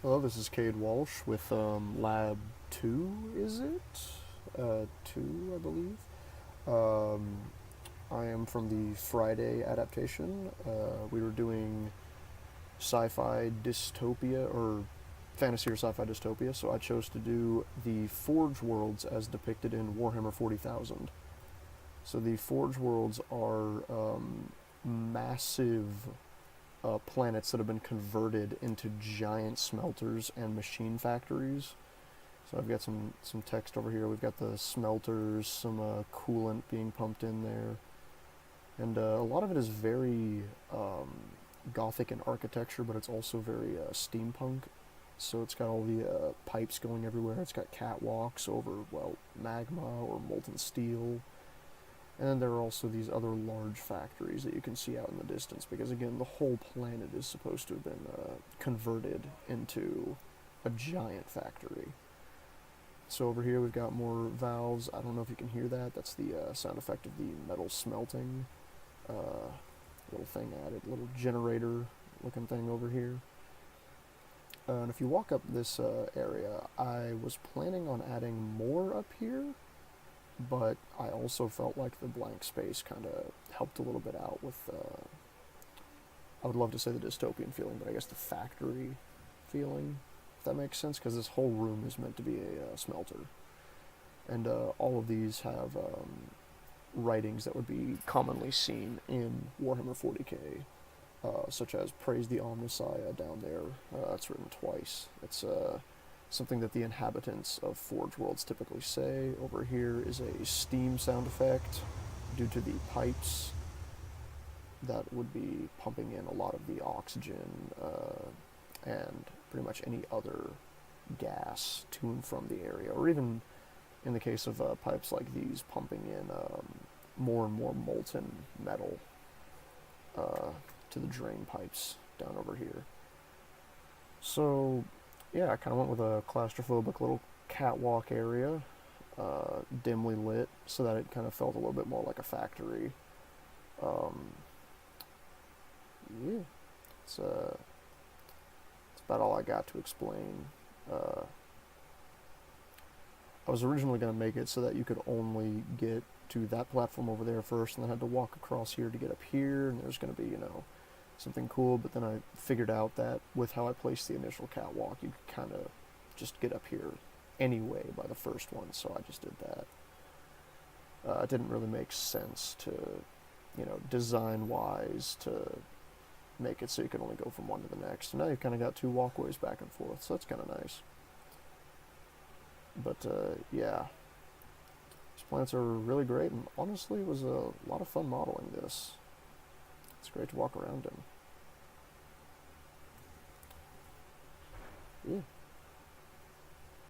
Hello, this is Cade Walsh with Lab 2, is it? 2, I believe. Um, I am from the Friday adaptation. We were doing sci-fi dystopia, or fantasy or sci-fi dystopia, so I chose to do the Forge worlds as depicted in Warhammer 40,000. So the Forge worlds are massive planets that have been converted into giant smelters and machine factories. So I've got some text over here. We've got the smelters, some coolant being pumped in there, and a lot of it is very gothic in architecture, but it's also very steampunk. So it's got all the pipes going everywhere. It's got catwalks over, well, magma or molten steel. And then there are also these other large factories that you can see out in the distance, because again, the whole planet is supposed to have been converted into a giant factory. So over here we've got more valves. I don't know if you can hear that. That's the sound effect of the metal smelting. Little thing added, little generator looking thing over here. And if you walk up this area, I was planning on adding more up here, but I also felt like the blank space kind of helped a little bit out with, I would love to say the dystopian feeling, but I guess the factory feeling, if that makes sense, because this whole room is meant to be a smelter. And all of these have writings that would be commonly seen in Warhammer 40k, such as Praise the Omnissiah down there. It's written twice. It's something that the inhabitants of Forge Worlds typically say. Over here is a steam sound effect due to the pipes that would be pumping in a lot of the oxygen and pretty much any other gas to and from the area, or even in the case of pipes like these, pumping in more and more molten metal to the drain pipes down over here. So yeah, I kind of went with a claustrophobic little catwalk area, dimly lit, so that it kind of felt a little bit more like a factory. Um, yeah, it's about all I got to explain. I was originally going to make it so that you could only get to that platform over there first, and then had to walk across here to get up here, and there's going to be, something cool, but then I figured out that with how I placed the initial catwalk, you could kind of just get up here anyway by the first one, so I just did that. It didn't really make sense to, design-wise, to make it so you can only go from one to the next. And now you've kind of got two walkways back and forth, so that's kind of nice. But yeah, these planets are really great, and honestly, it was a lot of fun modeling this. It's great to walk around in. Yeah.